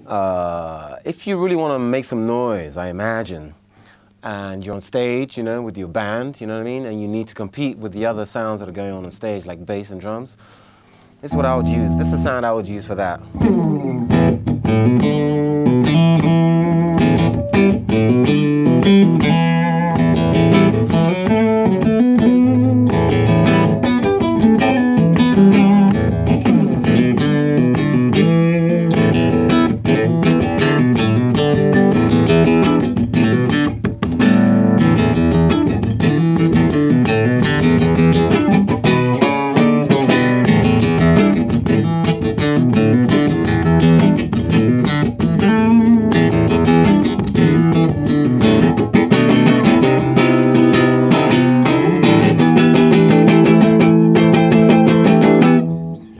If you really want to make some noise, I imagine, and you're on stage, you know, with your band, you know what I mean, and you need to compete with the other sounds that are going on stage, like bass and drums, this is what I would use. This is the sound I would use for that.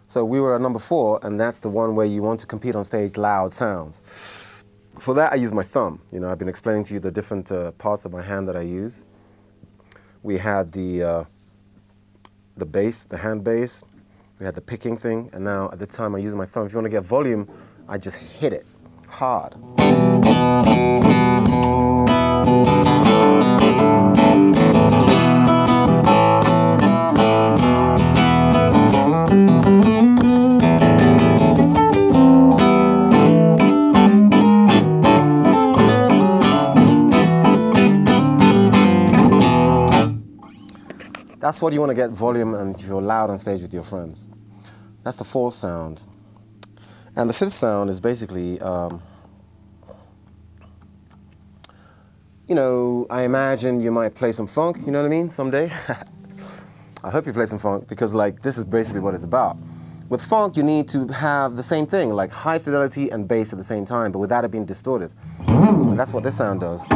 So we were at number 4, and that's the one where you want to compete on stage, loud sounds. For that, I use my thumb. You know, I've been explaining to you the different parts of my hand that I use. We had the bass, the hand bass. We had the picking thing, and now at the time I use my thumb. If you want to get volume, I just hit it hard. That's what you want to get volume and if you're loud on stage with your friends. That's the 4th sound. And the 5th sound is basically, you know, I imagine you might play some funk, you know what I mean, someday. I hope you play some funk because, like, this is basically what it's about. With funk, you need to have the same thing, like high fidelity and bass at the same time, but without it being distorted. And that's what this sound does.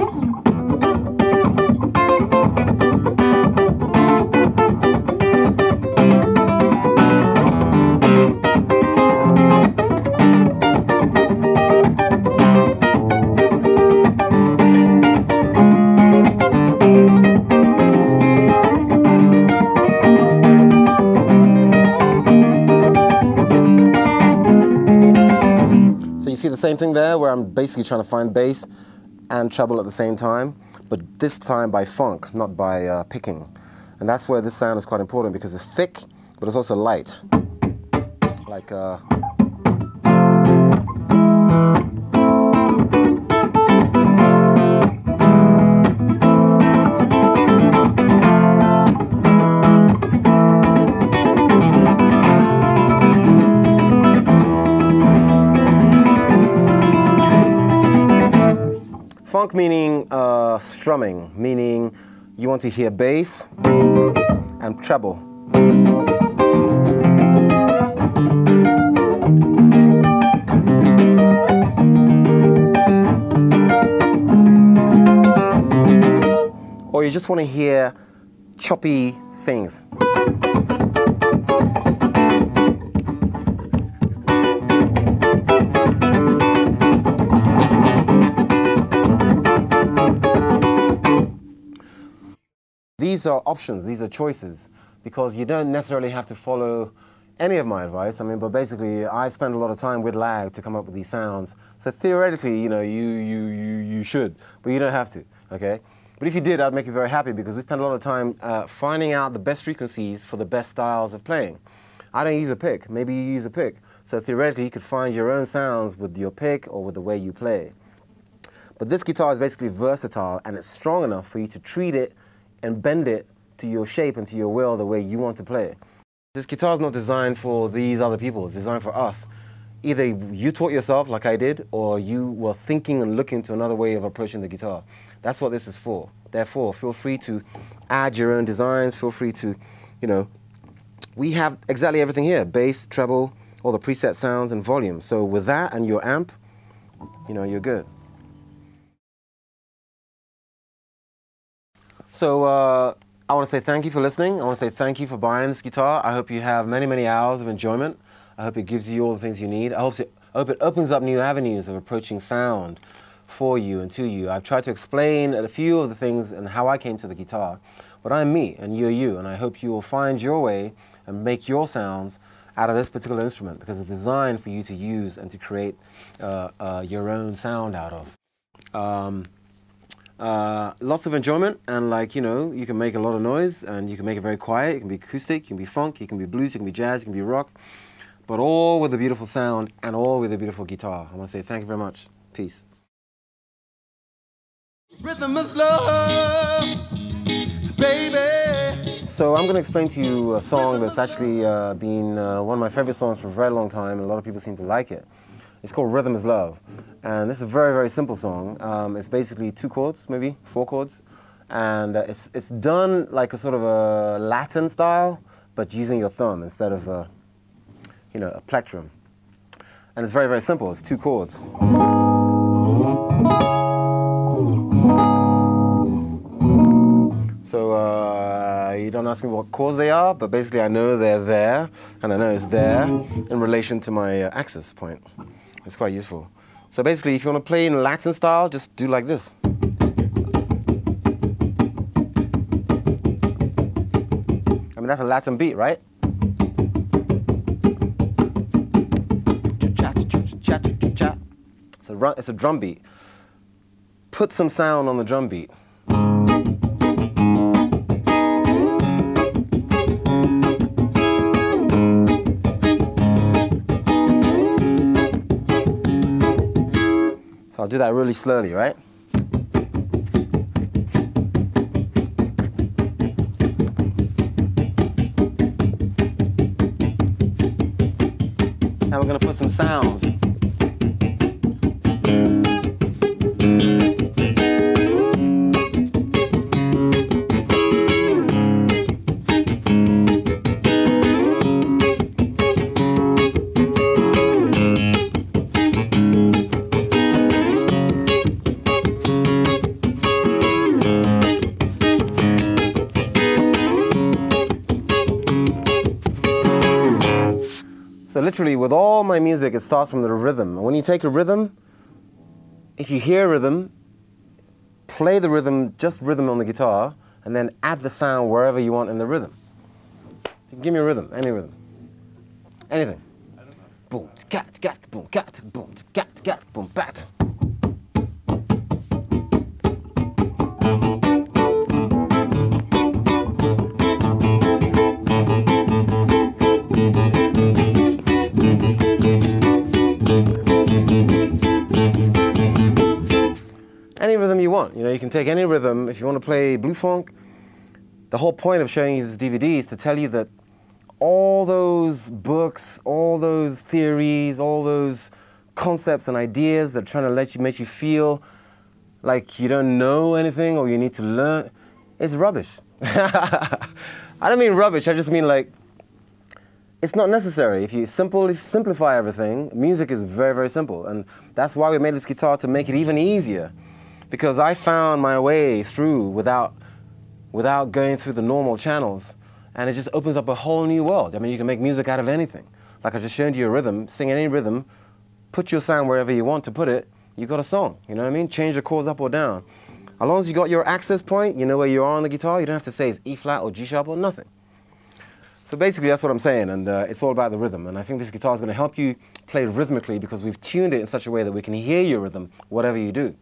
See the same thing there, where I'm basically trying to find bass and treble at the same time, but this time by funk, not by picking. And that's where this sound is quite important because it's thick, but it's also light. Like funk meaning strumming, meaning you want to hear bass and treble. Or you just want to hear choppy things. These are options, these are choices, because you don't necessarily have to follow any of my advice. I mean, but basically, I spend a lot of time with Lâg to come up with these sounds. So theoretically, you know, you should, but you don't have to, okay? But if you did, I'd make you very happy because we spend a lot of time finding out the best frequencies for the best styles of playing. I don't use a pick, maybe you use a pick. So theoretically, you could find your own sounds with your pick or with the way you play. But this guitar is basically versatile and it's strong enough for you to treat it and bend it to your shape and to your will the way you want to play. This guitar is not designed for these other people, it's designed for us. Either you taught yourself like I did, or you were thinking and looking to another way of approaching the guitar. That's what this is for. Therefore, feel free to add your own designs, feel free to, you know, we have exactly everything here, bass, treble, all the preset sounds and volume. So with that and your amp, you know, you're good. So I want to say thank you for listening. I want to say thank you for buying this guitar. I hope you have many, many hours of enjoyment. I hope it gives you all the things you need. I hope it opens up new avenues of approaching sound for you and to you. I've tried to explain a few of the things and how I came to the guitar, but I'm me and you're you, and I hope you will find your way and make your sounds out of this particular instrument because it's designed for you to use and to create your own sound out of. Lots of enjoyment, and like, you know, you can make a lot of noise and you can make it very quiet. It can be acoustic, it can be funk, it can be blues, it can be jazz, it can be rock, but all with a beautiful sound and all with a beautiful guitar. I want to say thank you very much. Peace. Rhythm is love, baby. So I'm going to explain to you a song that's actually been one of my favorite songs for a very long time, and a lot of people seem to like it. It's called Rhythm is Love, and this is a very, very simple song. It's basically 2 chords, maybe 4 chords, and it's done like a sort of a Latin style, but using your thumb instead of you know, a plectrum. And it's very, very simple. It's 2 chords. So you don't ask me what chords they are, but basically I know they're there, and I know it's there in relation to my axis point. It's quite useful. So basically, if you want to play in Latin style, just do like this. I mean, that's a Latin beat, right? It's a drum beat. Put some sound on the drum beat. I'll do that really slowly, right? Now we're going to put some sounds. So literally, with all my music, it starts from the rhythm. And when you take a rhythm, if you hear a rhythm, play the rhythm, just rhythm on the guitar, and then add the sound wherever you want in the rhythm. Give me a rhythm, any rhythm. Anything. I don't know. Boom, cat, cat, boom, cat, boom, cat, cat, boom, bat. Any rhythm you want. You know, you can take any rhythm. If you want to play blue funk, the whole point of showing you this DVD is to tell you that all those books, all those theories, all those concepts and ideas that are trying to make you feel like you don't know anything or you need to learn, it's rubbish. I don't mean rubbish, I just mean like, it's not necessary. If you simplify everything, music is very, very simple. And that's why we made this guitar, to make it even easier. Because I found my way through without going through the normal channels. And it just opens up a whole new world. I mean, you can make music out of anything. Like I just showed you a rhythm, sing any rhythm, put your sound wherever you want to put it, you got a song. You know what I mean? Change the chords up or down. As long as you got your access point, you know where you are on the guitar, you don't have to say it's E flat or G sharp or nothing. So basically that's what I'm saying, and it's all about the rhythm. And I think this guitar is going to help you play rhythmically because we've tuned it in such a way that we can hear your rhythm, whatever you do.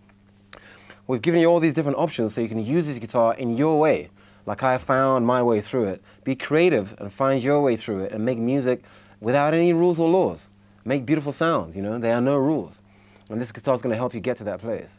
We've given you all these different options so you can use this guitar in your way, like I found my way through it. Be creative and find your way through it and make music without any rules or laws. Make beautiful sounds, you know, there are no rules. And this guitar is going to help you get to that place.